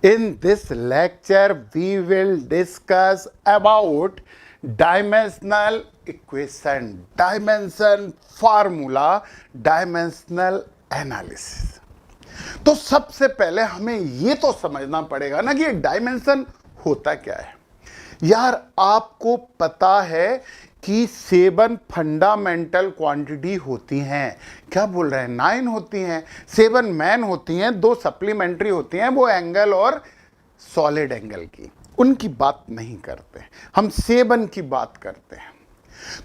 In this lecture, we will discuss about dimensional equation, dimension formula, dimensional analysis. तो सबसे पहले हमें ये तो समझना पड़ेगा ना कि डायमेंशन होता क्या है। यार आपको पता है कि 7 फंडामेंटल क्वांटिटी होती हैं। क्या बोल रहे हैं? 9 होती हैं। 7 मैन होती हैं, 2 सप्लीमेंट्री होती हैं, वो एंगल और सॉलिड एंगल की, उनकी बात नहीं करते, हम 7 की बात करते हैं।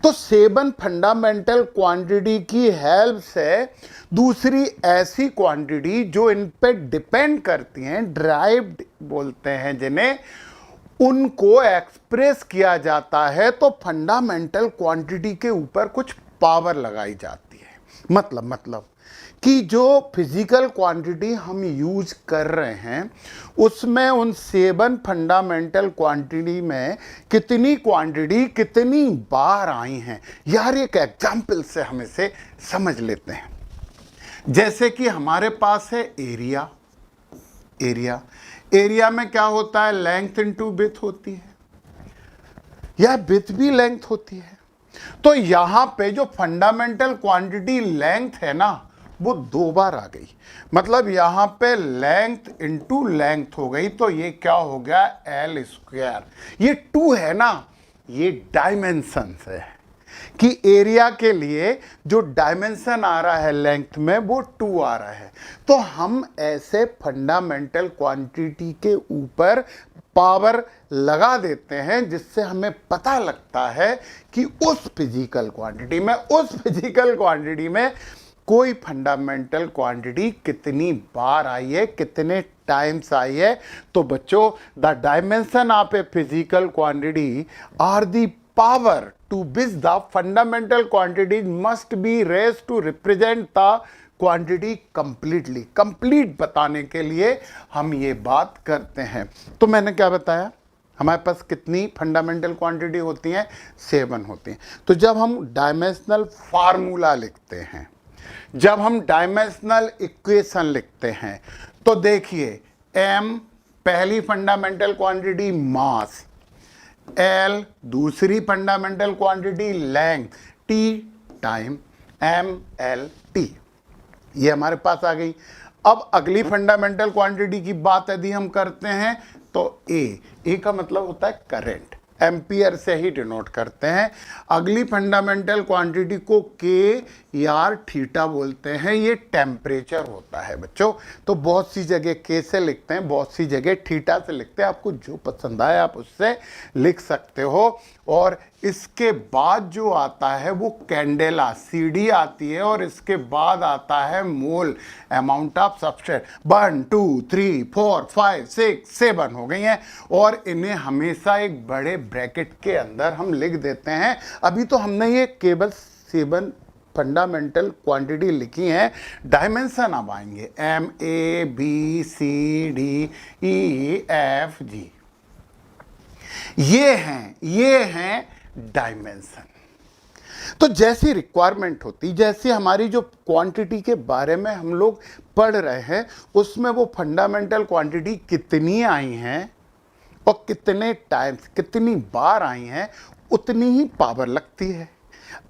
तो 7 फंडामेंटल क्वांटिटी की हेल्प से दूसरी ऐसी क्वांटिटी जो इन पे डिपेंड करती हैं, ड्राइव्ड बोलते हैं जिन्हें, उनको एक्सप्रेस किया जाता है। तो फंडामेंटल क्वांटिटी के ऊपर कुछ पावर लगाई जाती है। मतलब कि जो फिजिकल क्वांटिटी हम यूज कर रहे हैं उसमें उन 7 फंडामेंटल क्वांटिटी में कितनी क्वांटिटी कितनी बार आई हैं। यार एक एग्जाम्पल से हम इसे समझ लेते हैं। जैसे कि हमारे पास है एरिया में क्या होता है? लेंथ इनटू विड्थ होती है, या विड्थ भी लेंथ होती है। तो यहां पे जो फंडामेंटल क्वांटिटी लेंथ है ना, वो 2 बार आ गई। मतलब यहां पे लेंथ इनटू लेंथ हो गई। तो ये क्या हो गया? L square. ये 2 है ना, ये डायमेंशन है कि एरिया के लिए जो डायमेंशन आ रहा है लेंथ में वो 2 आ रहा है। तो हम ऐसे फंडामेंटल क्वांटिटी के ऊपर पावर लगा देते हैं जिससे हमें पता लगता है कि उस फिजिकल क्वांटिटी में कोई फंडामेंटल क्वांटिटी कितनी बार आई है, कितने टाइम्स आई है। तो बच्चों, the dimension of a physical quantity are the power to which the fundamental quantities must be raised to represent the quantity completely। Complete बताने के लिए हम ये बात करते हैं। तो मैंने क्या बताया? हमारे पास कितनी फंडामेंटल क्वांटिटी होती हैं? 7 होती हैं। तो जब हम डायमेंशनल फार्मूला लिखते हैं, जब हम डायमेंशनल इक्वेशन लिखते हैं, तो देखिए m पहली फंडामेंटल क्वांटिटी मास, L दूसरी fundamental quantity length, T time, MLT, ये हमारे पास आ गई। अब अगली फंडामेंटल क्वांटिटी की बात यदि हम करते हैं तो A का मतलब होता है करंट, एम्पियर से ही डिनोट करते हैं। अगली फंडामेंटल क्वांटिटी को K या थीटा बोलते हैं, ये टेम्परेचर होता है बच्चों। तो बहुत सी जगह K से लिखते हैं, बहुत सी जगह थीटा से लिखते हैं। आपको जो पसंद आए आप उससे लिख सकते हो। और इसके बाद जो आता है वो कैंडेला, CD आती है, और इसके बाद आता है मोल, अमाउंट ऑफ सब्सट्रेट। 1 2 3 4 5 6 7 हो गई हैं, और इन्हें हमेशा एक बड़े ब्रैकेट के अंदर हम लिख देते हैं। अभी तो हमने ये केवल 7 फंडामेंटल क्वांटिटी लिखी हैं। डायमेंशन अब आएंगे MABCDEFG, ये हैं डायमेंशन। तो जैसी रिक्वायरमेंट होती, जैसे हमारी जो क्वांटिटी के बारे में हम लोग पढ़ रहे हैं, उसमें वो फंडामेंटल क्वांटिटी कितनी आई हैं और कितने टाइम्स, कितनी बार आई हैं, उतनी ही पावर लगती है।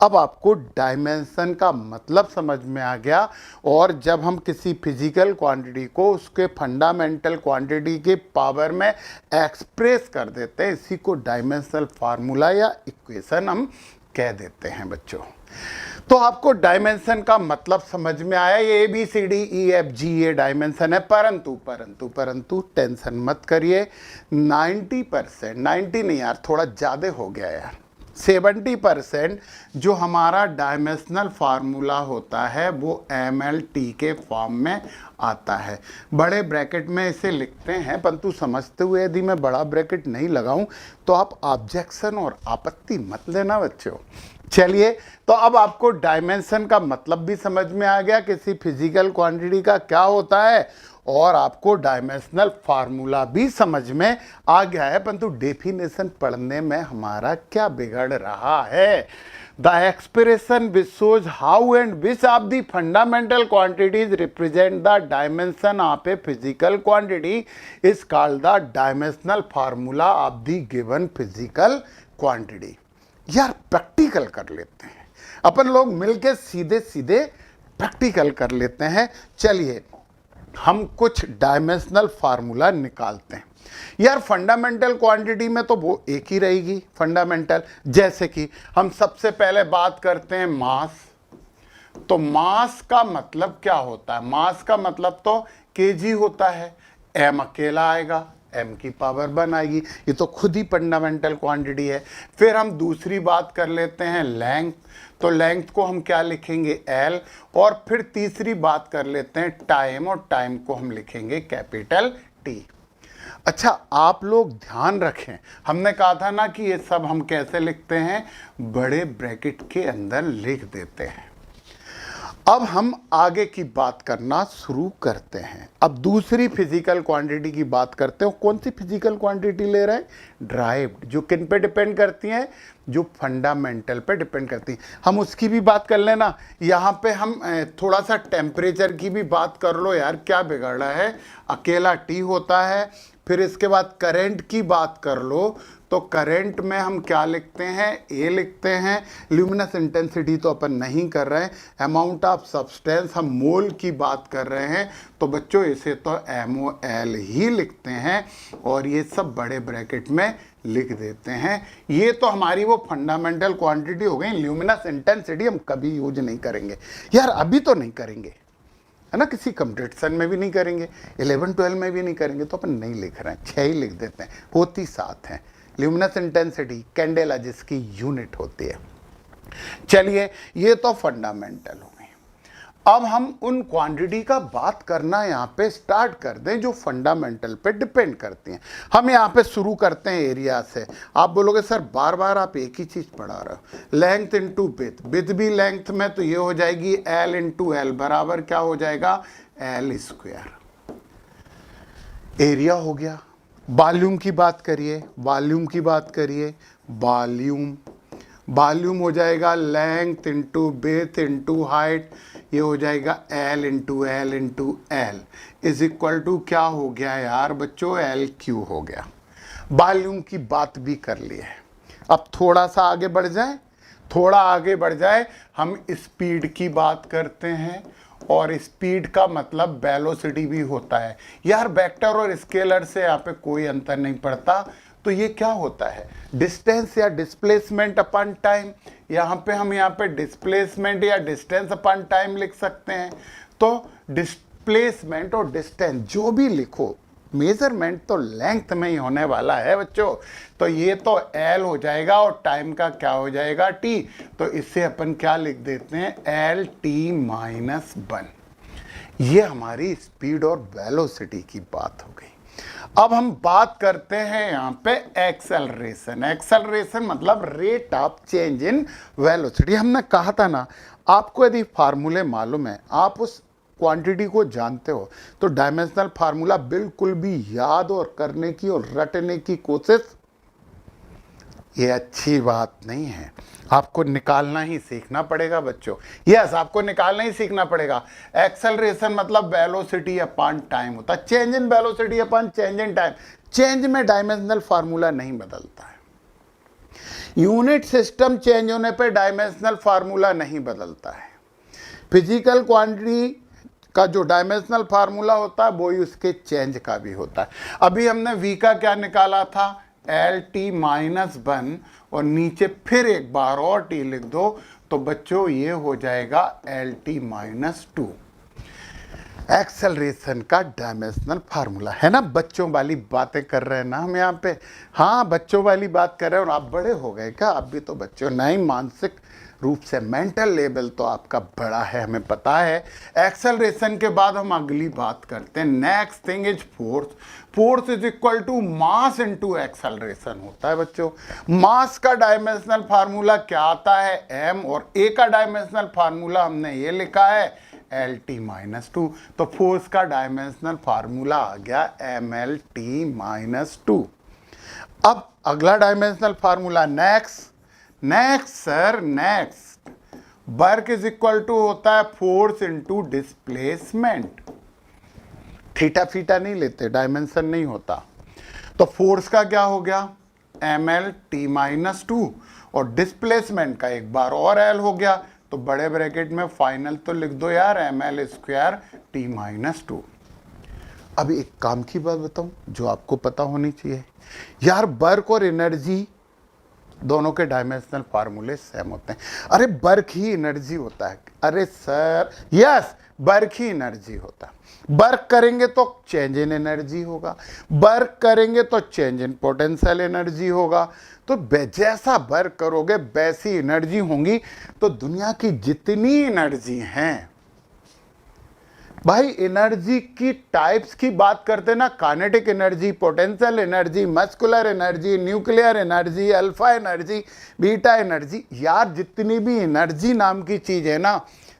अब आपको डायमेंशन का मतलब समझ में आ गया। और जब हम किसी फिजिकल क्वांटिटी को उसके फंडामेंटल क्वांटिटी के पावर में एक्सप्रेस कर देते हैं, इसी को डायमेंशनल फार्मूला या इक्वेशन हम कह देते हैं बच्चों। तो आपको डायमेंशन का मतलब समझ में आया। ये ABCDEFG ये डायमेंशन है। परंतु टेंशन मत करिए। 90%, 90 नहीं यार, थोड़ा ज़्यादा हो गया यार, 70% जो हमारा डायमेंशनल फार्मूला होता है वो MLT के फॉर्म में आता है। बड़े ब्रैकेट में इसे लिखते हैं, परंतु समझते हुए यदि मैं बड़ा ब्रैकेट नहीं लगाऊं तो आप ऑब्जेक्शन और आपत्ति मत लेना बच्चों। चलिए, तो अब आपको डायमेंशन का मतलब भी समझ में आ गया, किसी फिजिकल क्वांटिटी का क्या होता है और आपको डायमेंशनल फार्मूला भी समझ में आ गया है, परंतु डेफिनेशन पढ़ने में हमारा क्या बिगड़ रहा है? The expression which shows how and which of the fundamental quantities represent the dimension of a physical quantity is called the dimensional formula of the given physical quantity. यार प्रैक्टिकल कर लेते हैं अपन लोग मिलके, सीधे सीधे प्रैक्टिकल कर लेते हैं। चलिए हम कुछ डायमेंशनल फार्मूला निकालते हैं। यार फंडामेंटल क्वांटिटी में तो वो एक ही रहेगी फंडामेंटल, जैसे कि हम सबसे पहले बात करते हैं मास। तो मास का मतलब क्या होता है? मास का मतलब तो केजी होता है, एम अकेला आएगा, एम की पावर 1 आएगी, ये तो खुद ही फंडामेंटल क्वांटिटी है। फिर हम दूसरी बात कर लेते हैं लेंथ। तो लेंथ को हम क्या लिखेंगे? एल। और फिर तीसरी बात कर लेते हैं टाइम, और टाइम को हम लिखेंगे कैपिटल टी। अच्छा आप लोग ध्यान रखें, हमने कहा था ना कि ये सब हम कैसे लिखते हैं? बड़े ब्रैकेट के अंदर लिख देते हैं। अब हम आगे की बात करना शुरू करते हैं। अब दूसरी फिजिकल क्वांटिटी की बात करते हैं। कौन सी फिजिकल क्वांटिटी ले रहे हैं? ड्राइव्ड, जो किन पे डिपेंड करती हैं? जो फंडामेंटल पे डिपेंड करती हैं। हम उसकी भी बात कर लेना। यहाँ पे हम थोड़ा सा टेम्परेचर की भी बात कर लो यार, क्या बिगड़ रहा है? अकेला टी होता है। फिर इसके बाद करंट की बात कर लो, तो करंट में हम क्या लिखते हैं? ए लिखते हैं। ल्यूमिनस इंटेंसिटी तो अपन नहीं कर रहे हैं। अमाउंट ऑफ सब्सटेंस हम मोल की बात कर रहे हैं, तो बच्चों इसे तो MOL ही लिखते हैं, और ये सब बड़े ब्रैकेट में लिख देते हैं। ये तो हमारी वो फंडामेंटल क्वांटिटी हो गई। ल्यूमिनस इंटेंसिटी हम कभी यूज नहीं करेंगे यार, अभी तो नहीं करेंगे, है ना, किसी कंपटीशन में भी नहीं करेंगे, 11-12 में भी नहीं करेंगे, तो अपन नहीं लिख रहे हैं, 6 ही लिख देते हैं, होती 7 है। ल्यूमिनस इंटेंसिटी कैंडेला जिसकी यूनिट होती है। चलिए ये तो फंडामेंटल हो गई। अब हम उन क्वांटिटी का बात करना यहाँ पे स्टार्ट कर दें जो फंडामेंटल पे डिपेंड करती हैं। हम यहाँ पे शुरू करते हैं एरिया से। आप बोलोगे सर बार बार आप एक ही चीज पढ़ा रहे हो, लेंथ इंटू विड्थ। विड्थ भी लेंथ में तो ये हो जाएगी L इंटू एल बराबर क्या हो जाएगा? L square. एरिया हो गया। वॉल्यूम की बात करिए, वॉल्यूम की बात करिए, वॉल्यूम वॉल्यूम हो जाएगा length into width into height, ये हो जाएगा L into L into L is equal to क्या हो गया यार बच्चों? LQ हो गया। वॉल्यूम की बात भी कर ली है। अब थोड़ा सा आगे बढ़ जाए, थोड़ा आगे बढ़ जाए, हम स्पीड की बात करते हैं, और स्पीड का मतलब वेलोसिटी भी होता है। यार वेक्टर और स्केलर से यहाँ पे कोई अंतर नहीं पड़ता। तो ये क्या होता है? डिस्टेंस या डिस्प्लेसमेंट अपॉन टाइम। यहाँ पे हम यहाँ पे डिस्प्लेसमेंट या डिस्टेंस अपॉन टाइम लिख सकते हैं। तो डिस्प्लेसमेंट और डिस्टेंस जो भी लिखो, मेजरमेंट तो लेंथ में ही होने वाला है बच्चों। तो ये तो L हो जाएगा, और टाइम का क्या हो जाएगा? T। तो इससे अपन क्या लिख देते हैं? LT-1। ये हमारी स्पीड और वेलोसिटी की बात हो गई। अब हम बात करते हैं यहाँ पे एक्सेलरेशन। एक्सेलरेशन मतलब rate of change in velocity. हमने कहा था ना, आपको यदि फार्मूले मालूम है, आप उस क्वांटिटी को जानते हो, तो डायमेंशनल फार्मूला बिल्कुल भी याद और करने की और रटने की कोशिश, ये अच्छी बात नहीं है। आपको निकालना ही सीखना पड़ेगा बच्चों। यस, आपको निकालना ही सीखना पड़ेगा। एक्सेलरेशन मतलब वेलोसिटी अपॉन टाइम होता है। Change in velocity upon change in time. Change में डायमेंशनल फार्मूला नहीं बदलता है। यूनिट सिस्टम चेंज होने पे डायमेंशनल फार्मूला नहीं बदलता है। फिजिकल क्वांटिटी का जो डायमेंशनल फार्मूला होता है वो ही उसके चेंज का भी होता है। अभी हमने V का क्या निकाला था? LT-1, और नीचे फिर एक बार और T लिख दो, तो बच्चों ये हो जाएगा LT-2। एक्सेलरेशन का डायमेंशनल फार्मूला है ना। बच्चों वाली बातें कर रहे हैं ना हम यहाँ पे। हाँ बच्चों वाली बात कर रहे हैं। और आप बड़े हो गए क्या? आप भी तो बच्चों नहीं, मानसिक रूप से मेंटल लेवल तो आपका बड़ा है, हमें पता है। एक्सेलरेशन के बाद हम अगली बात करते हैं। Next thing is force. Force is equal to mass into acceleration होता है बच्चों। मास का डायमेंशनल फार्मूला क्या आता है? m, और a का डायमेंशनल फार्मूला हमने ये लिखा है एल टी माइनस टू। तो फोर्स का डायमेंशनल फार्मूला आ गया M L T minus two. अब अगला dimensional formula next sir next, work is equal to होता है फोर्स इनटू डिस्प्लेसमेंट। थीटा फीटा नहीं लेते, डायमेंशन नहीं होता। तो फोर्स का क्या हो गया M L T minus two, और डिस्प्लेसमेंट का एक बार और एल हो गया, तो बड़े ब्रैकेट में फाइनल तो लिख दो यार M L square T minus two. अब एक काम की बात बताऊं जो आपको पता होनी चाहिए यार, वर्क और एनर्जी दोनों के डायमेंशनल फार्मूले सेम होते हैं। अरे वर्क ही एनर्जी होता है, अरे सर यस वर्क ही एनर्जी होता है। वर्क करेंगे तो चेंज इन एनर्जी होगा, वर्क करेंगे तो चेंज इन पोटेंशियल एनर्जी होगा। तो जैसा वर्क करोगे वैसी एनर्जी होंगी। तो दुनिया की जितनी एनर्जी हैं भाई, एनर्जी की टाइप्स की बात करते ना, kinetic energy, potential energy, muscular energy, nuclear energy, alpha energy, beta energy, यार जितनी भी एनर्जी नाम की चीज है ना,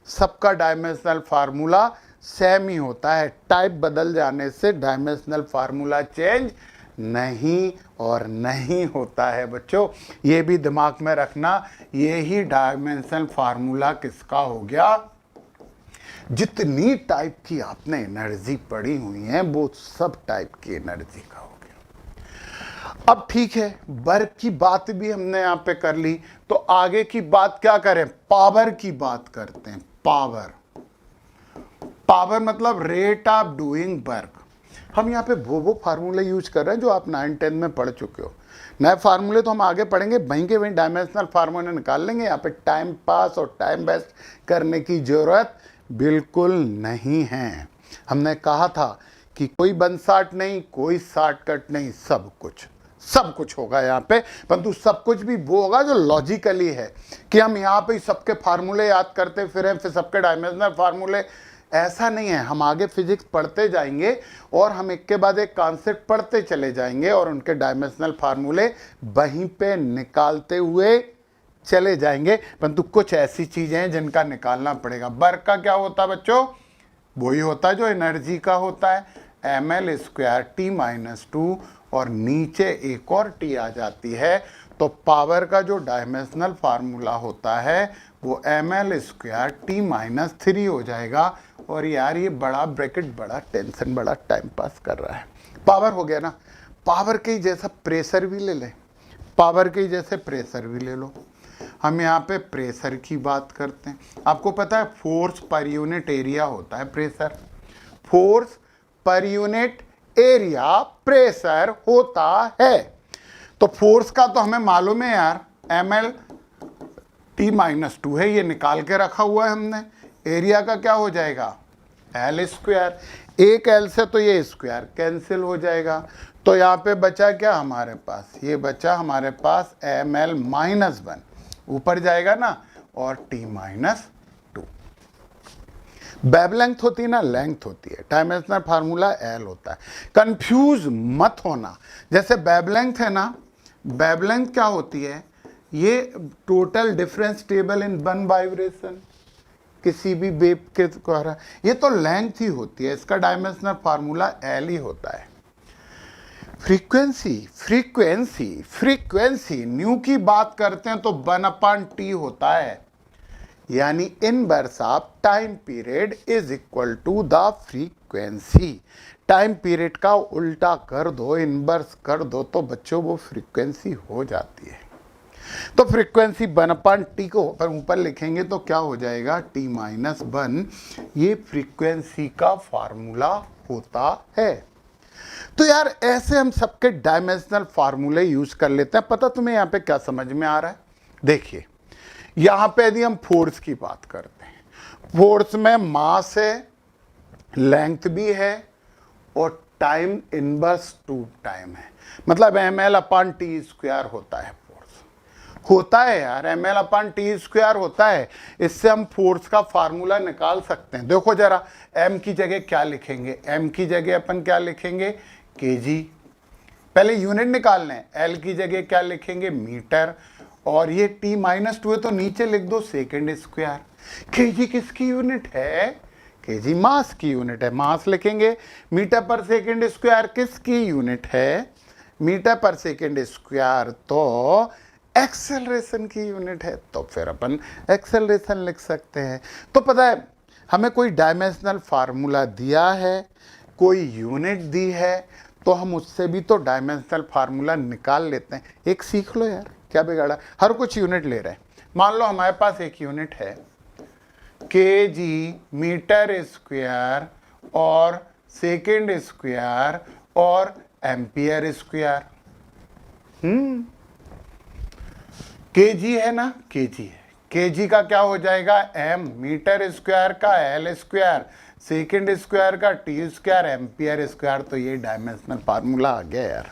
सबका डायमेंशनल फार्मूला सेम ही होता है। टाइप बदल जाने से डायमेंशनल फार्मूला चेंज नहीं और नहीं होता है बच्चों, ये भी दिमाग में रखना। ये ही डायमेंशनल फार्मूला किसका हो गया, जितनी टाइप की आपने एनर्जी पढ़ी हुई है वो सब टाइप की एनर्जी का हो गया। अब ठीक है, वर्क की बात भी हमने यहां पे कर ली, तो आगे की बात क्या करें, पावर की बात करते हैं। पावर मतलब रेट ऑफ डूइंग वर्क। हम यहाँ पे वो फार्मूले यूज कर रहे हैं जो आप 9-10 में पढ़ चुके हो। नए फार्मूले तो हम आगे पढ़ेंगे, वहीं के वहीं डायमेंशनल फार्मूले निकाल लेंगे। यहाँ पे टाइम पास और टाइम वेस्ट करने की जरूरत बिल्कुल नहीं है। हमने कहा था कि कोई बंसाट नहीं, कोई शॉर्टकट नहीं, सब कुछ होगा यहाँ पे, परंतु सब कुछ भी वो होगा जो लॉजिकली है, कि हम यहाँ पे सबके फार्मूले याद करते फिर सबके डायमेंशनल फार्मूले, ऐसा नहीं है। हम आगे फिजिक्स पढ़ते जाएंगे और हम एक के बाद एक कॉन्सेप्ट पढ़ते चले जाएंगे और उनके डायमेंशनल फार्मूले वहीं पे निकालते हुए चले जाएंगे, परंतु कुछ ऐसी चीजें हैं जिनका निकालना पड़ेगा। वर्क का क्या होता है बच्चों, वही होता है जो एनर्जी का होता है, M L square T minus two, और नीचे एक और टी आ जाती है। तो पावर का जो डायमेंशनल फार्मूला होता है वो M L square T minus three हो जाएगा। और यार ये बड़ा ब्रैकेट, बड़ा टेंशन, बड़ा टाइम पास कर रहा है। पावर हो गया ना, पावर के ही जैसा प्रेशर भी ले ले, पावर के ही जैसे प्रेशर भी ले लो। हम यहाँ पे प्रेशर की बात करते हैं। आपको पता है फोर्स पर यूनिट एरिया होता है pressure, force per unit area pressure होता है। तो फोर्स का तो हमें मालूम है यार, M L T minus two है, ये निकाल के रखा हुआ है हमने। एरिया का क्या हो जाएगा एल स्क्वायर, एक एल से तो ये स्क्वायर कैंसिल हो जाएगा। तो यहाँ पे बचा क्या हमारे पास, ये बचा हमारे पास एम एल माइनस वन, ऊपर जाएगा ना, और टी माइनस टू। वेवलेंथ होती है ना, लेंथ होती है, डायमेंशनल फार्मूला एल होता है। कंफ्यूज मत होना, जैसे वेवलेंथ है ना, वेवलेंथ क्या होती है, ये total difference table in one vibration, किसी भी वेव के द्वारा, ये तो लेंथ ही होती है, इसका डायमेंशनल फार्मूला एल ही होता है। फ्रीक्वेंसी न्यू की बात करते हैं तो 1/T होता है, यानी inverse of time period is equal to the frequency. Time period का उल्टा कर दो, इनवर्स कर दो, तो बच्चों वो फ्रीक्वेंसी हो जाती है। तो फ्रीक्वेंसी 1/T को ऊपर लिखेंगे तो क्या हो जाएगा, T माइनस 1, ये फ्रीक्वेंसी का फार्मूला होता है। तो यार ऐसे हम सबके डायमेंशनल फार्मूले यूज कर लेते हैं। पता तुम्हें यहाँ पे क्या समझ में आ रहा है, देखिए यहाँ पे यदि हम फोर्स की बात करते हैं, फोर्स में मास है, लेंथ भी है, और टाइम इनवर्स टू टाइम है, मतलब ml/t स्क्वायर होता है। होता है यार, ml/t स्क्वायर होता है। इससे हम फोर्स का फार्मूला निकाल सकते हैं। देखो जरा, m की जगह क्या लिखेंगे, m की जगह अपन क्या लिखेंगे, kg, पहले यूनिट निकालने हैं। l की जगह क्या लिखेंगे, मीटर, और ये t माइनस टू है तो नीचे लिख दो सेकेंड स्क्वायर। kg किसकी यूनिट है, केजी मास की यूनिट है, मास लिखेंगे। मीटर पर सेकंड स्क्वायर किसकी यूनिट है? मीटर पर सेकंड स्क्वायर तो एक्सेलरेशन की यूनिट है, तो फिर अपन एक्सेलरेशन लिख सकते हैं। तो पता है हमें कोई डायमेंशनल फार्मूला दिया है, कोई यूनिट दी है, तो हम उससे भी तो डायमेंशनल फार्मूला निकाल लेते हैं। एक सीख लो यार, क्या बिगाड़ा, हर कुछ यूनिट ले रहे हैं। मान लो हमारे पास एक यूनिट है केजी मीटर स्क्वायर और सेकंड स्क्वायर और एम्पियर स्क्वायर। केजी है ना, केजी है। केजी का क्या हो जाएगा? एम, मीटर स्क्वायर का एल स्क्वायर, सेकंड स्क्वायर का टी स्क्वायर, एम्पियर स्क्वायर। तो ये डायमेंशनल फार्मूला आ गया यार।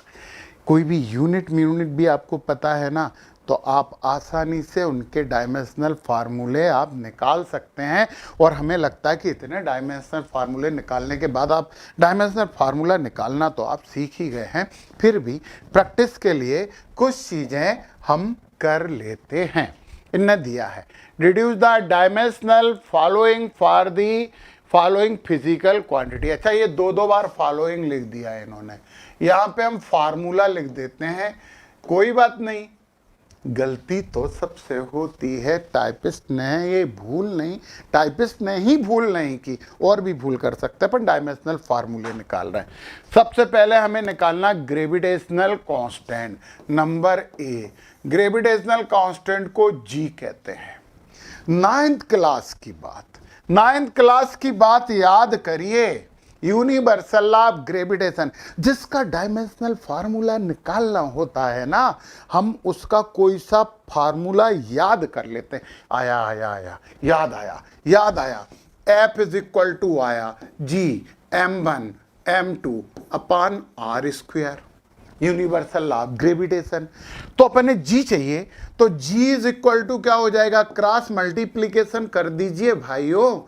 कोई भी यूनिट भी आपको पता है ना, तो आप आसानी से उनके डायमेंशनल फार्मूले आप निकाल सकते हैं। और हमें लगता है कि इतने डायमेंशनल फार्मूले निकालने के बाद आप डायमेंशनल फार्मूला निकालना तो आप सीख ही गए हैं, फिर भी प्रैक्टिस के लिए कुछ चीज़ें हम कर लेते हैं। इनने दिया है reduce the dimensional following for the following physical quantity. अच्छा, ये दो बार फॉलोइंग लिख दिया है इन्होंने। यहाँ पे हम फार्मूला लिख देते हैं, कोई बात नहीं, गलती तो सबसे होती है। टाइपिस्ट ने ये भूल नहीं, टाइपिस्ट ने ही भूल नहीं की, और भी भूल कर सकते हैं, पर डायमेंशनल फार्मूले निकाल रहे हैं। सबसे पहले हमें निकालना gravitational constant. Number A, gravitational constant को जी कहते हैं। नाइन्थ क्लास की बात याद करिए, यूनिवर्सल लॉ ऑफ ग्रेविटेशन, जिसका डायमेंशनल फार्मूला निकालना होता है ना, हम उसका कोई सा फार्मूला याद कर लेते हैं। याद आया, एफ इज इक्वल टू आया G m1 m2 upon R square, universal law of gravitation. तो अपने जी चाहिए, तो जी इज इक्वल टू क्या हो जाएगा? क्रॉस मल्टीप्लीकेशन कर दीजिए भाइयों,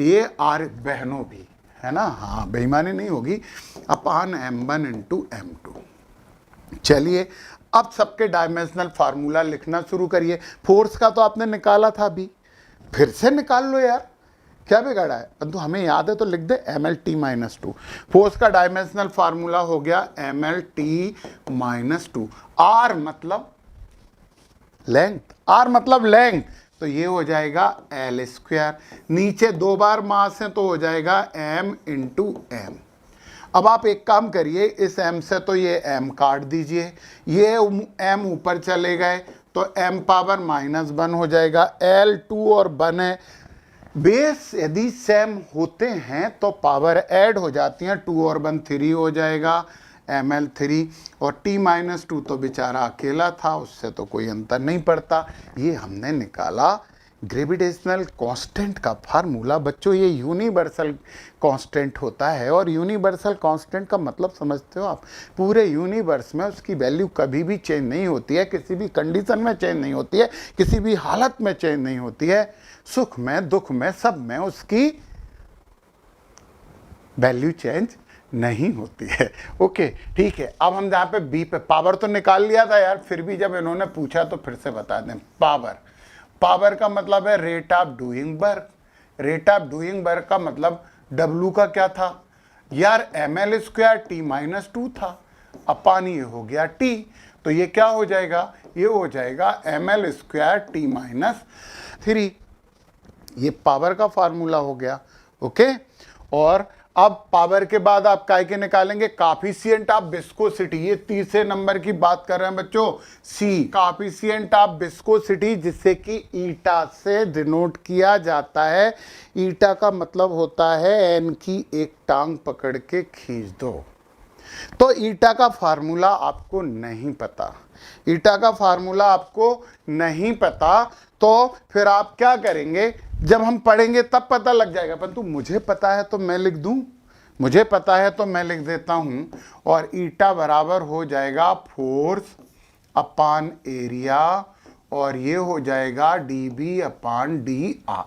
ये आर बहनों भी है ना, हाँ बेईमानी नहीं होगी, अपान m1 इंटू m2। चलिए अब सबके डायमेंशनल फार्मूला लिखना शुरू करिए। फोर्स का तो आपने निकाला था अभी, फिर से निकाल लो यार, क्या बिगाड़ा है? परंतु हमें याद है तो लिख दे mlt-2। फोर्स का डायमेंशनल फार्मूला हो गया mlt-2। आर मतलब लेंथ, तो ये हो जाएगा एल स्क्वायर। नीचे दो बार मास है तो हो जाएगा m इंटू एम। अब आप एक काम करिए, इस m से तो ये m काट दीजिए, ये m ऊपर चले गए तो m पावर -1 हो जाएगा। L2 और 1 है, बेस यदि सेम होते हैं तो पावर ऐड हो जाती हैं, 2 और 1 3 हो जाएगा ml3, और t-2 तो बेचारा अकेला था, उससे तो कोई अंतर नहीं पड़ता। ये हमने निकाला ग्रेविटेशनल कांस्टेंट का फार्मूला। बच्चों ये यूनिवर्सल कांस्टेंट होता है, और यूनिवर्सल कांस्टेंट का मतलब समझते हो आप? पूरे यूनिवर्स में उसकी वैल्यू कभी भी चेंज नहीं होती है, किसी भी कंडीशन में चेंज नहीं होती है, किसी भी हालत में चेंज नहीं होती है, सुख में दुख में सब में उसकी वैल्यू चेंज नहीं होती है। ओके ठीक है, अब हम जहाँ पे बी पे पावर तो निकाल लिया था यार, फिर भी जब इन्होंने पूछा तो फिर से बता दें। पावर का मतलब है rate of doing work. Rate of doing work का मतलब W का क्या था यार? ml स्क्वायर t-2 था, अपान ये हो गया t, तो ये क्या हो जाएगा? ये हो जाएगा ml स्क्वायर t-3। ये पावर का फार्मूला हो गया। ओके, और अब पावर के बाद आप काय के निकालेंगे? काफिशिएंट ऑफ विस्कोसिटी। ये तीसरे नंबर की बात कर रहे हैं बच्चों, सी, काफिशिएंट ऑफ विस्कोसिटी, जिससे कि ईटा से डिनोट किया जाता है। ईटा का मतलब होता है एन की एक टांग पकड़ के खींच दो। तो ईटा का फार्मूला आपको नहीं पता, ईटा का फार्मूला आपको नहीं पता, तो फिर आप क्या करेंगे? जब हम पढ़ेंगे तब पता लग जाएगा, परंतु मुझे पता है तो मैं लिख दूं, मुझे पता है तो मैं लिख देता हूं, और ईटा बराबर हो जाएगा फोर्स अपान एरिया, और ये हो जाएगा dB अपान dr।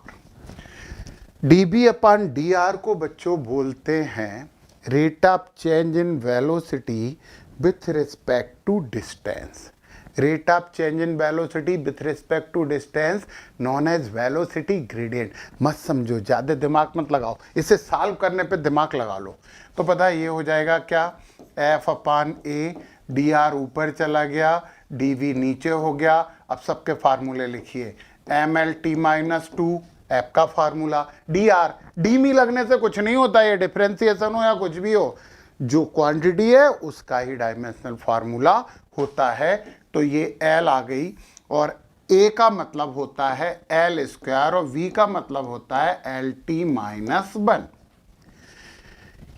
dB अपान dr को बच्चों बोलते हैं rate of change in velocity with respect to distance. Rate of change in velocity with respect to distance known as velocity gradient. मत समझो, ज़्यादा दिमाग मत लगाओ, इसे सॉल्व करने पे दिमाग लगा लो। तो पता है ये हो जाएगा क्या, F/A, dr ऊपर चला गया, dv नीचे हो गया। अब सबके फार्मूले लिखिए, mL/t-2 F का फार्मूला, dr d में लगने से कुछ नहीं होता, ये डिफरेंशिएशन हो या कुछ भी हो, जो क्वांटिटी है उसका ही डायमेंशनल फार्मूला होता है। तो ये L आ गई, और A का मतलब होता है L² और V का मतलब होता है LT-1।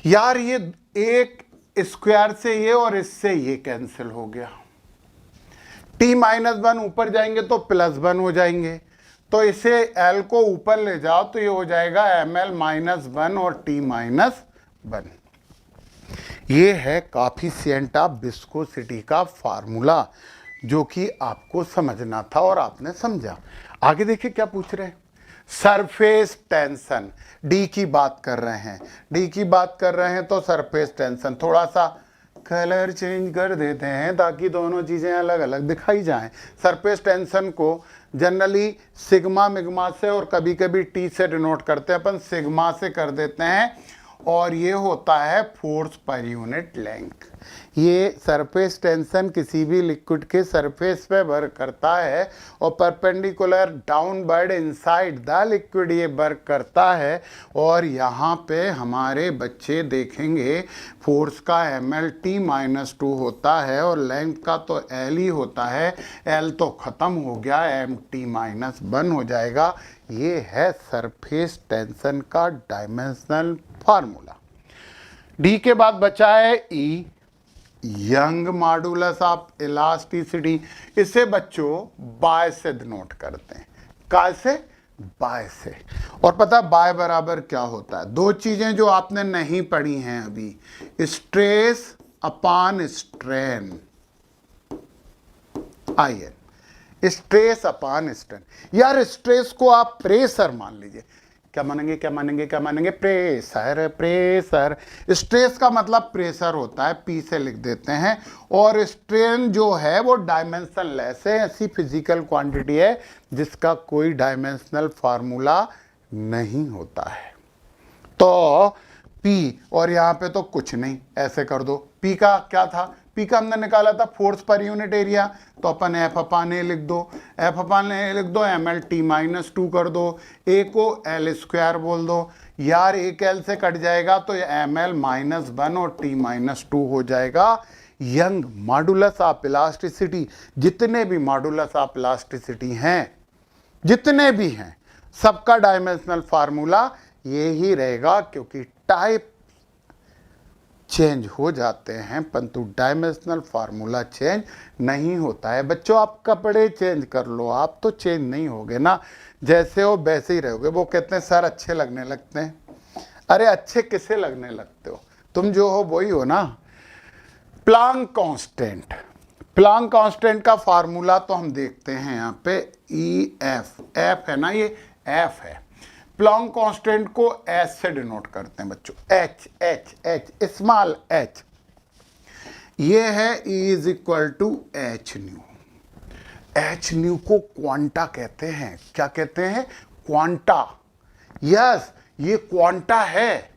यार ये एक स्क्वायर से ये और इससे ये कैंसिल हो गया, T-1 ऊपर जाएंगे तो +1 हो जाएंगे, तो इसे L को ऊपर ले जाओ तो ये हो जाएगा mL-1 और T-1। ये है काफिशिएंट ऑफ विस्कोसिटी का फार्मूला, जो कि आपको समझना था और आपने समझा। आगे देखिए क्या पूछ रहे हैं, सरफेस टेंशन, डी की बात कर रहे हैं, डी की बात कर रहे हैं तो सरफेस टेंशन, थोड़ा सा कलर चेंज कर देते हैं ताकि दोनों चीज़ें अलग अलग दिखाई जाएं। सरफेस टेंशन को जनरली सिग्मा मिग्मा से और कभी कभी टी से डिनोट करते हैं, अपन सिग्मा से कर देते हैं, और ये होता है फोर्स पर यूनिट लेंथ। ये सरफेस टेंशन किसी भी लिक्विड के सरफेस पे वर्क करता है और perpendicular downward inside the liquid ये वर्क करता है। और यहाँ पे हमारे बच्चे देखेंगे फोर्स का mL/T-2 होता है और लेंथ का तो L ही होता है, L तो ख़त्म हो गया, mT-1 हो जाएगा। ये है सरफेस टेंशन का डायमेंशनल फार्मूला। डी के बाद बचा है ई, यंग मॉडुलस ऑफ इलास्टिसिटी। इसे बच्चों बाय से डिनोट करते हैं, काय से, बाय से। और पता बाय बराबर क्या होता है, दो चीजें जो आपने नहीं पढ़ी हैं अभी, stress upon strain, IN, stress upon strain. यार स्ट्रेस को आप प्रेशर मान लीजिए, क्या मानेंगे, क्या मानेंगे, क्या मानेंगे, प्रेशर, प्रेशर। स्ट्रेस का मतलब प्रेशर होता है, P से लिख देते हैं, और स्ट्रेन जो है वो डायमेंशन लेस है, ऐसी फिजिकल क्वांटिटी है जिसका कोई डायमेंशनल फार्मूला नहीं होता है। तो P, और यहाँ पे तो कुछ नहीं, ऐसे कर दो, P का क्या था, P का हमने निकाला था फोर्स पर यूनिट एरिया, तो अपन F/A लिख दो, F/A लिख दो, mL/T-2 कर दो, A को L² बोल दो। यार एक L से कट जाएगा तो ये mL-1 और T-2 हो जाएगा। यंग मॉडुलस ऑफ इलास्टिसिटी, जितने भी मॉडुलस ऑफ इलास्टिसिटी हैं, जितने भी हैं, सबका डायमेंशनल फार्मूला ये ही रहेगा, क्योंकि टाइप चेंज हो जाते हैं परंतु डायमेंशनल फार्मूला चेंज नहीं होता है। बच्चों आप कपड़े चेंज कर लो, आप तो चेंज नहीं होगे ना, जैसे हो वैसे ही रहोगे। वो कहते हैं सर अच्छे लगने लगते हैं, अरे अच्छे किसे लगने लगते हो, तुम जो हो वही हो ना। प्लांक कांस्टेंट, प्लांक कांस्टेंट का फार्मूला तो हम देखते हैं यहाँ पे EF, F है ना, ये F है। प्लांक कांस्टेंट को H से डिनोट करते हैं बच्चों, H, स्मॉल h। ये है E=H न्यू। H न्यू को क्वांटा कहते हैं, क्या कहते हैं, क्वांटा। यस, ये क्वांटा है,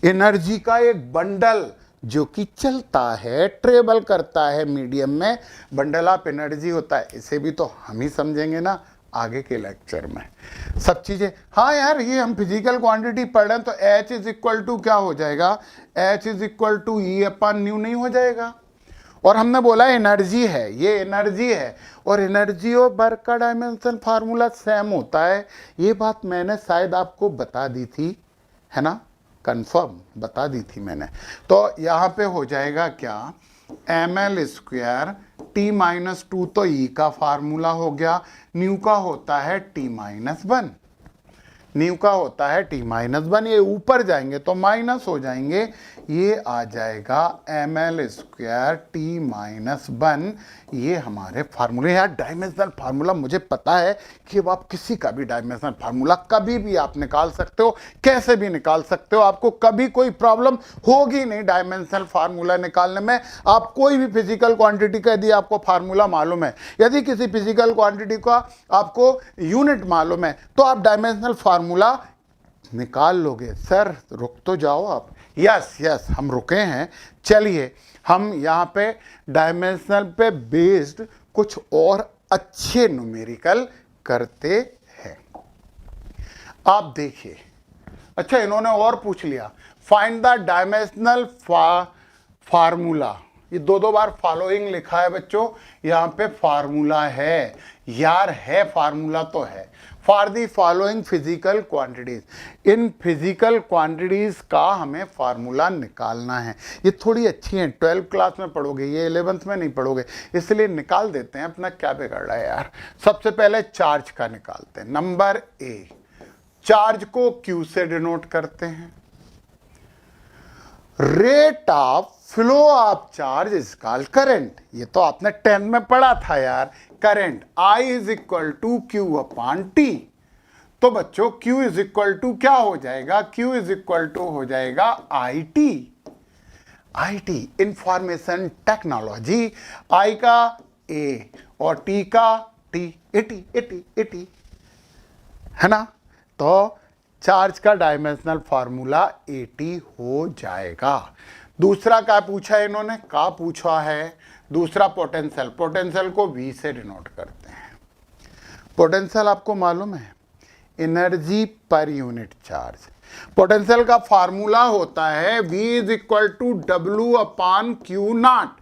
एनर्जी का एक बंडल जो कि चलता है, ट्रेवल करता है मीडियम में, बंडल ऑफ एनर्जी होता है। इसे भी तो हम ही समझेंगे ना आगे के लेक्चर में सब चीजें। हाँ यार, ये हम फिजिकल क्वांटिटी पढ़ रहे हैं तो H क्या हो जाएगा, H=E/μ नहीं हो जाएगा। और हमने बोला एनर्जी है, ये एनर्जी है, और एनर्जी और वर्क का डायमेंशन फार्मूला सेम होता है। ये बात मैंने शायद आपको बता दी थी, है ना, कंफर्म बता दी थी मैंने। तो यहाँ पे हो जाएगा क्या, mL² T-2 तो E का फार्मूला हो गया, न्यू का होता है T-1, न्यू का होता है T-1। ये ऊपर जाएंगे तो माइनस हो जाएंगे, ये आ जाएगा ml² t-1। ये हमारे फार्मूले। यार डायमेंशनल फार्मूला मुझे पता है कि अब आप किसी का भी डायमेंशनल फार्मूला कभी भी आप निकाल सकते हो, कैसे भी निकाल सकते हो, आपको कभी कोई प्रॉब्लम होगी नहीं डायमेंशनल फार्मूला निकालने में। आप कोई भी फिजिकल क्वांटिटी का यदि आपको फार्मूला मालूम है, यदि किसी फिजिकल क्वांटिटी का आपको यूनिट मालूम है, तो आप डायमेंशनल फार्मूला निकाल लोगे। सर रुक तो जाओ आप। यस यस हम रुके हैं। चलिए हम यहाँ पे डायमेंशनल पे बेस्ड कुछ और अच्छे न्यूमेरिकल करते हैं। आप देखिए, अच्छा इन्होंने और पूछ लिया, फाइंड द डायमेंशनल फार्मूला। ये दो बार फॉलोइंग लिखा है बच्चों, यहाँ पे फार्मूला है। यार है फार्मूला तो है। For the following physical quantities. In physical quantities का हमें फार्मूला निकालना है। ये थोड़ी अच्छी हैं, 12th क्लास में पढ़ोगे, ये 11th में नहीं पढ़ोगे, इसलिए निकाल देते हैं। अपना क्या बिगड़ रहा है यार। सबसे पहले चार्ज का निकालते हैं। नंबर ए, चार्ज को क्यू से डिनोट करते हैं। Rate of flow of charge is called current. ये तो आपने 10 में पढ़ा था यार। Current I is equal to Q upon T. तो बच्चों Q इज इक्वल टू क्या हो जाएगा? Q इज इक्वल टू हो जाएगा IT। IT information technology. I का A और T का T, 80 है ना। तो चार्ज का डायमेंशनल फार्मूला 80 हो जाएगा। दूसरा क्या पूछा है इन्होंने? का पूछा है दूसरा पोटेंशियल। पोटेंशियल को V से डिनोट करते हैं। पोटेंशियल आपको मालूम है, energy per unit charge. Potential का फार्मूला होता है V is equal to W upon Q naught.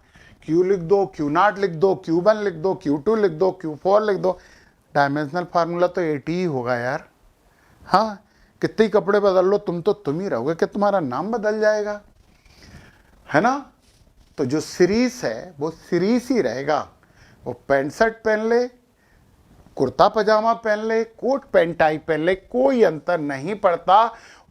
Q लिख दो, Q नॉट लिख दो, Q1 लिख दो, Q2 लिख दो, Q4 लिख दो। डायमेंशनल फार्मूला तो 80 ही होगा यार। हाँ, कितने कपड़े बदल लो तुम ही रहोगे कि तुम्हारा नाम बदल जाएगा, है ना। तो जो सीरीज है वो सीरीज ही रहेगा। वो पैंट शर्ट पहन ले, कुर्ता पजामा पहन ले, कोट पैंट टाई पहन ले, कोई अंतर नहीं पड़ता।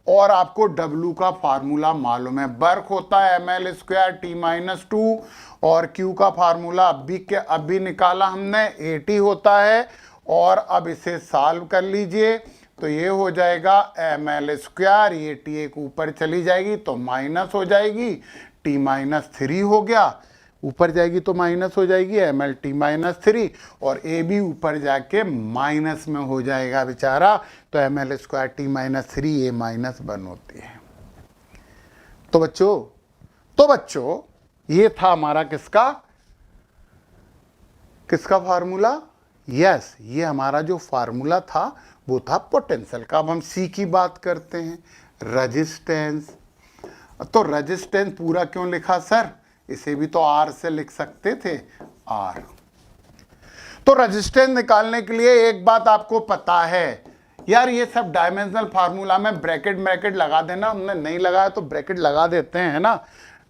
और आपको W का फार्मूला मालूम है, वर्क होता है ml² t-2 और Q का फार्मूला अभी निकाला हमने, 80 होता है। और अब इसे सॉल्व कर लीजिए तो ये हो जाएगा ml², ये T एक ऊपर चली जाएगी तो माइनस हो जाएगी, t-3 हो गया, ऊपर जाएगी तो माइनस हो जाएगी ml t-3, और a भी ऊपर जाके माइनस में हो जाएगा बेचारा। तो ml² t-3 a -1 होती है। तो बच्चों ये था हमारा किसका फार्मूला? यस, ये हमारा जो फार्मूला था वो था पोटेंशियल का। अब हम C की बात करते हैं, रेजिस्टेंस। तो रेजिस्टेंस पूरा क्यों लिखा सर? इसे भी तो R से लिख सकते थे, R। तो रेजिस्टेंस निकालने के लिए एक बात आपको पता है यार, ये सब डायमेंशनल फार्मूला में ब्रैकेट लगा देना। हमने नहीं लगाया तो ब्रैकेट लगा देते हैं, है ना।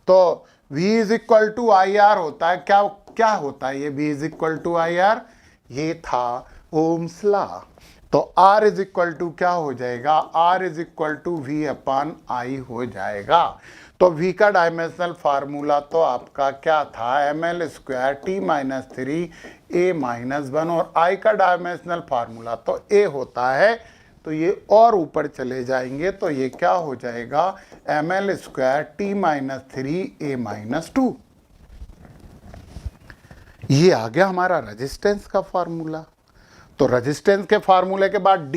तो V is equal to IR होता है। क्या होता है ये V is equal to IR? ये था ओम्स लॉ। तो R इज इक्वल टू क्या हो जाएगा? R is equal to V upon I हो जाएगा। तो V का डायमेंशनल फार्मूला तो आपका क्या था? ml² t-3 a -1, और I का डायमेंशनल फार्मूला तो A होता है। तो ये और ऊपर चले जाएंगे तो ये क्या हो जाएगा? ml² t-3 a -2। ये आ गया हमारा रेजिस्टेंस का फार्मूला। तो रेजिस्टेंस के फार्मूले के बाद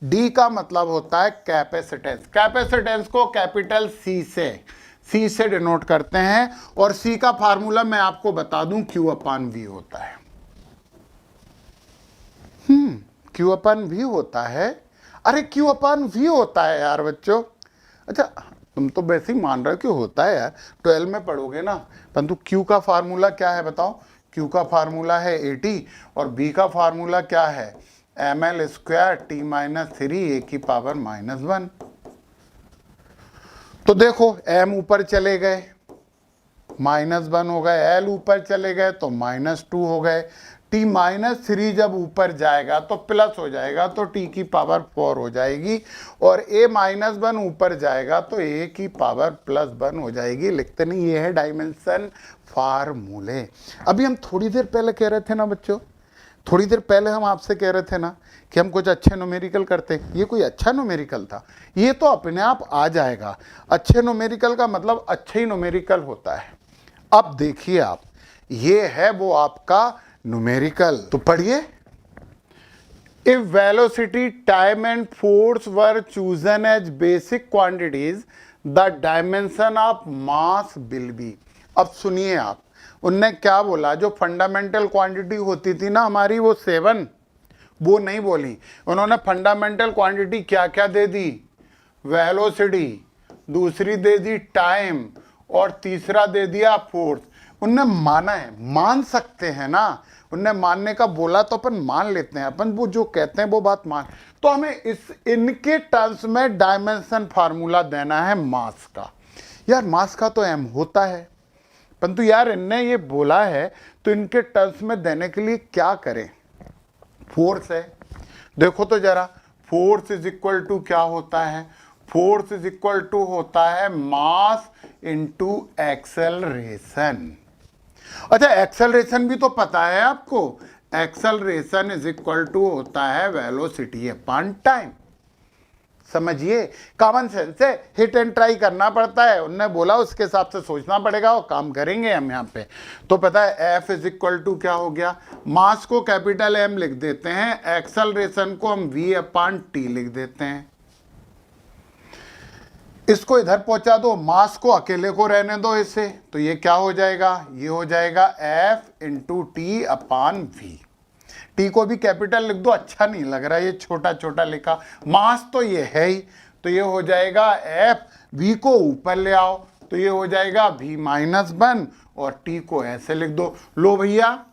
D का मतलब होता है कैपेसिटेंस। कैपेसिटेंस को कैपिटल C से डिनोट करते हैं, और C का फार्मूला मैं आपको बता दूं Q अपॉन V होता है। Q अपॉन V होता है। अरे Q अपॉन V होता है यार बच्चों। अच्छा तुम तो वैसे ही मान रहे हो कि होता है यार, 12 में पढ़ोगे ना। परंतु Q का फार्मूला क्या है बताओ? Q का फार्मूला है 80, और B का फार्मूला क्या है? ml² t-3 a की पावर -1। तो देखो m ऊपर चले गए, -1 हो गए, एल ऊपर चले गए तो -2 हो गए, t -3 जब ऊपर जाएगा तो प्लस हो जाएगा तो t की पावर 4 हो जाएगी, और a -1 ऊपर जाएगा तो a की पावर +1 हो जाएगी। लिखते नहीं, ये है डायमेंशन फार्मूले। अभी हम थोड़ी देर पहले कह रहे थे ना बच्चों, थोड़ी देर पहले हम आपसे कह रहे थे ना कि हम कुछ अच्छे न्यूमेरिकल करते हैं। ये कोई अच्छा न्यूमेरिकल था? ये तो अपने आप आ जाएगा। अच्छे न्यूमेरिकल का मतलब अच्छे ही न्यूमेरिकल होता है। अब देखिए आप, ये है वो आपका न्यूमेरिकल, तो पढ़िए। If velocity, time and force were chosen as basic quantities, the dimension of mass will be. अब सुनिए आप, उनने क्या बोला, जो फंडामेंटल क्वांटिटी होती थी ना हमारी, वो 7, वो नहीं बोली उन्होंने। फंडामेंटल क्वांटिटी क्या क्या दे दी? वेलोसिटी, दूसरी दे दी टाइम, और तीसरा दे दिया फोर्स। उनने माना है, मान सकते हैं ना, उनने मानने का बोला तो अपन मान लेते हैं, अपन वो जो कहते हैं वो बात मान। तो हमें इनके टर्म्स में डायमेंशन फार्मूला देना है मास का। यार मास का तो m होता है, परंतु यार इनने ये बोला है तो इनके टर्म्स में देने के लिए क्या करें? फोर्स है, देखो तो जरा, फोर्स इज इक्वल टू क्या होता है? फोर्स इज इक्वल टू होता है मास इंटू एक्सेलरेशन। अच्छा, एक्सेलरेशन भी तो पता है आपको, एक्सेलरेशन इज इक्वल टू होता है वेलोसिटी अपॉन टाइम। समझिए, कॉमन सेंस है, हिट एंड ट्राई करना पड़ता है। उनने बोला उसके हिसाब से सोचना पड़ेगा, और काम करेंगे हम यहाँ पे। तो पता है F इज इक्वल टू क्या हो गया? मास को कैपिटल M लिख देते हैं, एक्सेलरेशन को हम V अपॉन T लिख देते हैं। इसको इधर पहुंचा दो, मास को अकेले को रहने दो इसे, तो ये क्या हो जाएगा? ये हो जाएगा F into T upon V। T को भी कैपिटल लिख दो, अच्छा नहीं लग रहा ये छोटा छोटा लिखा। मास तो ये है ही, तो ये हो जाएगा F। V को ऊपर ले आओ तो ये हो जाएगा V -1, और T को ऐसे लिख दो। लो भैया,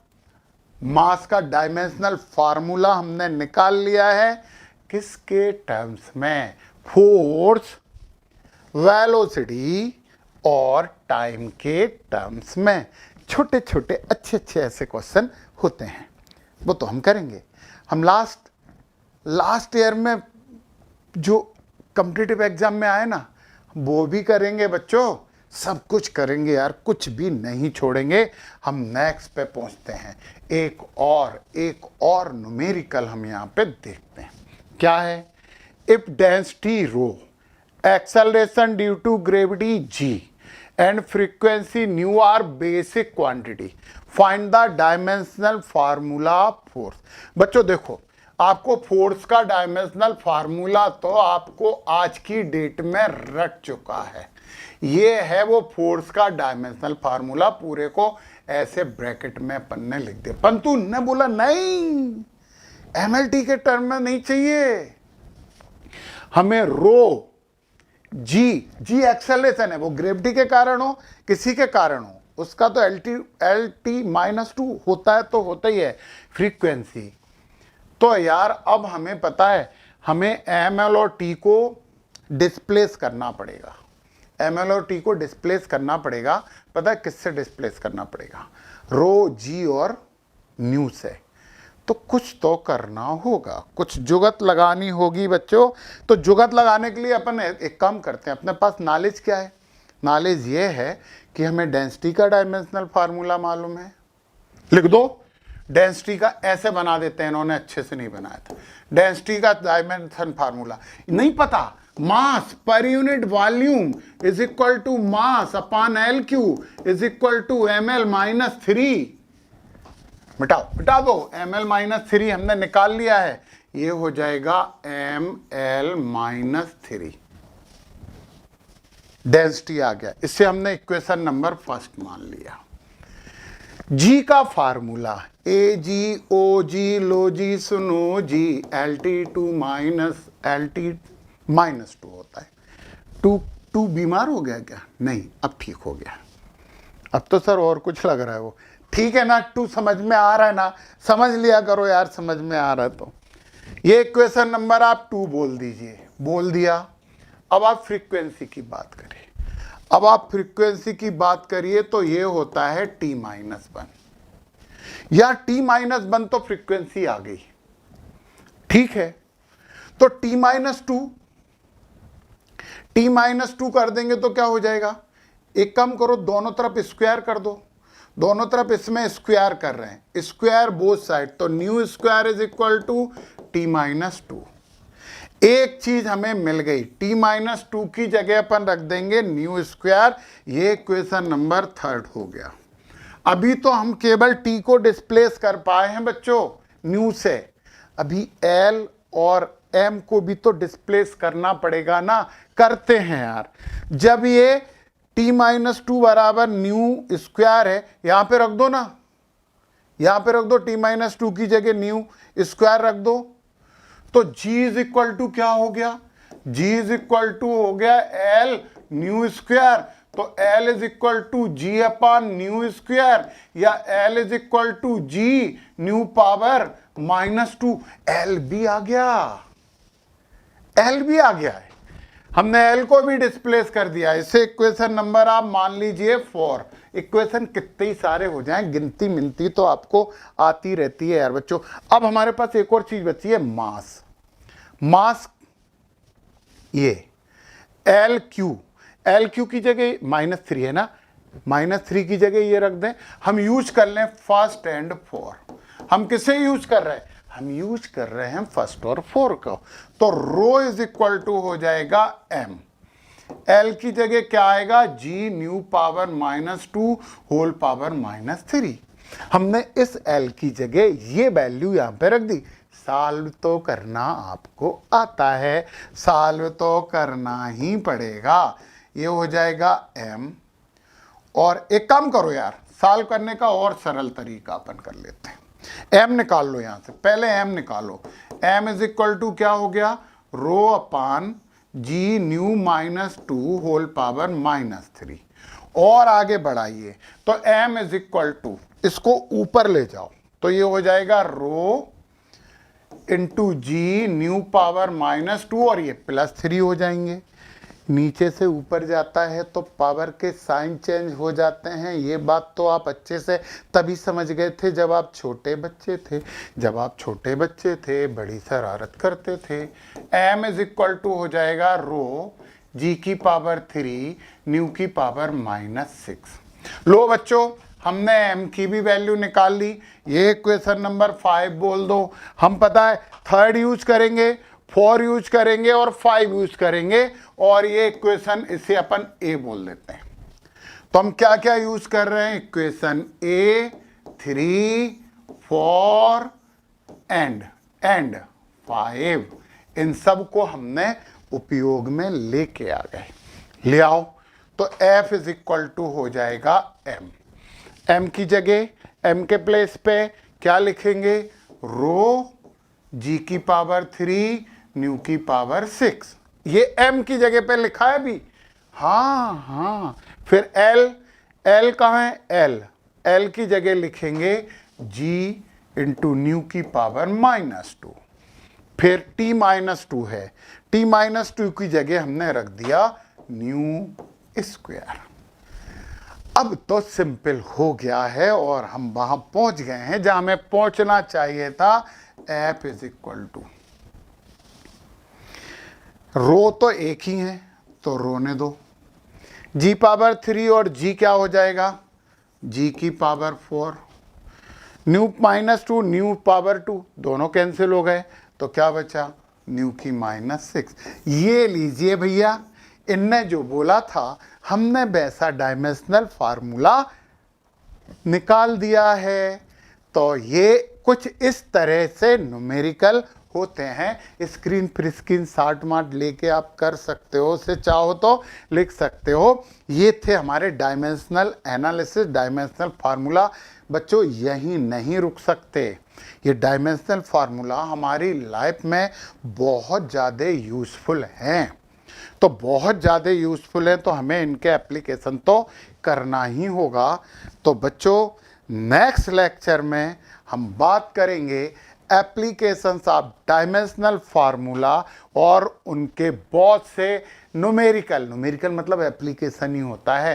मास का डायमेंशनल फार्मूला हमने निकाल लिया है। किसके टर्म्स में? फोर्स, वेलोसिटी और टाइम के टर्म्स में। छोटे छोटे अच्छे अच्छे ऐसे क्वेश्चन होते हैं, वो तो हम करेंगे। हम लास्ट ईयर में जो कॉम्पिटिटिव एग्जाम में आए ना, वो भी करेंगे बच्चों, सब कुछ करेंगे यार, कुछ भी नहीं छोड़ेंगे। हम नेक्स्ट पे पहुंचते हैं, एक और न्यूमेरिकल हम यहाँ पे देखते हैं। क्या है? If density rho, acceleration due to gravity g and frequency nu are basic quantity, find the dimensional formula of force। बच्चों देखो, आपको फोर्स का डायमेंशनल फार्मूला तो आपको आज की डेट में रट चुका है। ये है वो फोर्स का डायमेंशनल फार्मूला, पूरे को ऐसे ब्रैकेट में अपन ने लिख दिया। परंतु ने बोला नहीं, एमएलटी के टर्म में नहीं चाहिए हमें। रो जी एक्सेलरेशन है, वो ग्रेविटी के कारण हो किसी के कारण हो, उसका तो LT -2 होता है, तो होता ही है फ्रीक्वेंसी। तो यार अब हमें पता है, हमें ML और T को डिस्प्लेस करना पड़ेगा। ML और T को डिस्प्लेस करना पड़ेगा। पता है किससे डिस्प्लेस करना पड़ेगा? रो, जी और न्यू से। तो कुछ तो करना होगा, कुछ जुगत लगानी होगी बच्चों। तो जुगत लगाने के लिए अपन एक काम करते हैं, अपने पास नॉलेज क्या है? नॉलेज ये है कि हमें डेंसिटी का डायमेंशनल फार्मूला मालूम है। लिख दो, डेंसिटी का ऐसे बना देते हैं, इन्होंने अच्छे से नहीं बनाया था। डेंसिटी का डायमेंशन फार्मूला नहीं पता, mass per unit volume is equal to mass upon LQ is equal to ml -3। मिटा दो, ml -3 हमने निकाल लिया है, ये हो जाएगा ml -3। डेंसिटी आ गया, इससे हमने इक्वेशन नंबर 1 मान लिया। जी का फार्मूला AgOg लो जी सुनो जी, LT2 -2 होता है। टू बीमार हो गया क्या? नहीं, अब ठीक हो गया। अब तो सर और कुछ लग रहा है वो, ठीक है ना? 2 समझ में आ रहा है ना? समझ लिया करो यार, समझ में आ रहा है तो ये इक्वेशन नंबर आप 2 बोल दीजिए। बोल दिया। अब आप फ्रीक्वेंसी की बात करें। अब आप फ्रीक्वेंसी की बात करिए तो ये होता है t-1 या t-1 तो फ्रीक्वेंसी आ गई, ठीक है। तो t-2 कर देंगे तो क्या हो जाएगा, एक काम करो, दोनों तरफ स्क्वायर कर दो, दोनों तरफ इसमें स्क्वायर कर रहे हैं, स्क्वायर बोथ साइड, तो nu square is equal to t-2। एक चीज हमें मिल गई, t-2 की जगह अपन रख देंगे न्यू स्क्वायर, ये इक्वेशन नंबर 3 हो गया। अभी तो हम केवल t को डिस्प्लेस कर पाए हैं बच्चों न्यू से, अभी l और m को भी तो डिस्प्लेस करना पड़ेगा ना, करते हैं यार। जब ये t-2 बराबर न्यू स्क्वायर है, यहां पे रख दो ना, यहां पे रख दो, t-2 की जगह न्यू स्क्वायर रख दो, तो g इज इक्वल टू क्या हो गया, g इज इक्वल टू हो गया l न्यू स्क्वायर, तो l is equal to g upon nu square, या l is equal to g nu power -2। l भी आ गया, l भी आ गया है, हमने l को भी डिस्प्लेस कर दिया। इसे इक्वेशन नंबर आप मान लीजिए 4। इक्वेशन कितने ही सारे हो जाएं, गिनती मिनती तो आपको आती रहती है यार बच्चों। अब हमारे पास एक और चीज बची है, मास। मास ये एल क्यू की जगह -3 है ना, -3 की जगह ये रख दें। हम यूज कर लें फर्स्ट एंड 4। हम किसे यूज कर रहे हैं, हम यूज कर रहे हैं फर्स्ट और 4 को, तो रो इज इक्वल टू हो जाएगा m, l की जगह क्या आएगा, g nu power -2 whole power -3। हमने इस l की जगह ये वैल्यू यहां पे रख दी। सॉल्व तो करना आपको आता है, सॉल्व तो करना ही पड़ेगा। ये हो जाएगा m, और एक काम करो यार, सॉल्व करने का और सरल तरीका अपन कर लेते हैं। m निकाल लो यहां से, पहले m निकालो। m इज इक्वल टू क्या हो गया, रो अपान जी न्यू -2 होल पावर -3, और आगे बढ़ाइए तो m इज इक्वल टू, इसको ऊपर ले जाओ तो ये हो जाएगा रो इंटू जी न्यू पावर -2, और ये +3 हो जाएंगे। नीचे से ऊपर जाता है तो पावर के साइन चेंज हो जाते हैं। ये बात तो आप अच्छे से तभी समझ गए थे जब आप छोटे बच्चे थे। जब आप छोटे बच्चे थे बड़ी शरारत करते थे। m इज इक्वल टू हो जाएगा रो g की पावर 3 न्यू की पावर -6। लो बच्चों, हमने m की भी वैल्यू निकाल ली। ये इक्वेशन नंबर 5 बोल दो। हम पता है 3 यूज करेंगे, 4 यूज करेंगे और 5 यूज करेंगे, और ये इक्वेशन इसे अपन a बोल देते हैं। तो हम क्या क्या यूज कर रहे हैं, इक्वेशन a, 3, 4 एंड 5, इन सब को हमने उपयोग में लेके आ गए। ले आओ तो f इज इक्वल टू हो जाएगा m की जगह, m के प्लेस पे क्या लिखेंगे, रो g की पावर 3 न्यू की पावर 6। ये m की जगह पे लिखा है अभी, हाँ। फिर l कहाँ है, l की जगह लिखेंगे g इंटू न्यू की पावर -2। फिर t-2 है, t-2 की जगह हमने रख दिया न्यू स्क्वायर। अब तो सिंपल हो गया है और हम वहां पहुंच गए हैं जहां हमें पहुंचना चाहिए था। f इज इक्वल टू, रो तो एक ही है तो रोने दो, g पावर 3 और g क्या हो जाएगा, g की पावर 4, न्यू -2 न्यू पावर 2, दोनों कैंसिल हो गए तो क्या बचा, न्यू की -6। ये लीजिए भैया, इनने जो बोला था हमने वैसा डायमेंशनल फार्मूला निकाल दिया है। तो ये कुछ इस तरह से न्यूमेरिकल होते हैं। स्क्रीन पर स्क्रीन शॉट मार्ट लेके आप कर सकते हो, उसे चाहो तो लिख सकते हो। ये थे हमारे डायमेंशनल एनालिसिस, डायमेंशनल फार्मूला। बच्चों यहीं नहीं रुक सकते, ये डायमेंशनल फार्मूला हमारी लाइफ में बहुत ज़्यादा यूज़फुल हैं। तो बहुत ज़्यादा यूज़फुल है तो हमें इनके एप्लीकेशन तो करना ही होगा। तो बच्चों नेक्स्ट लेक्चर में हम बात करेंगे एप्लीकेशंस ऑफ डायमेंशनल फार्मूला और उनके बहुत से न्यूमेरिकल मतलब एप्लीकेशन ही होता है।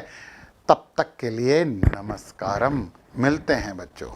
तब तक के लिए नमस्कारम, मिलते हैं बच्चों।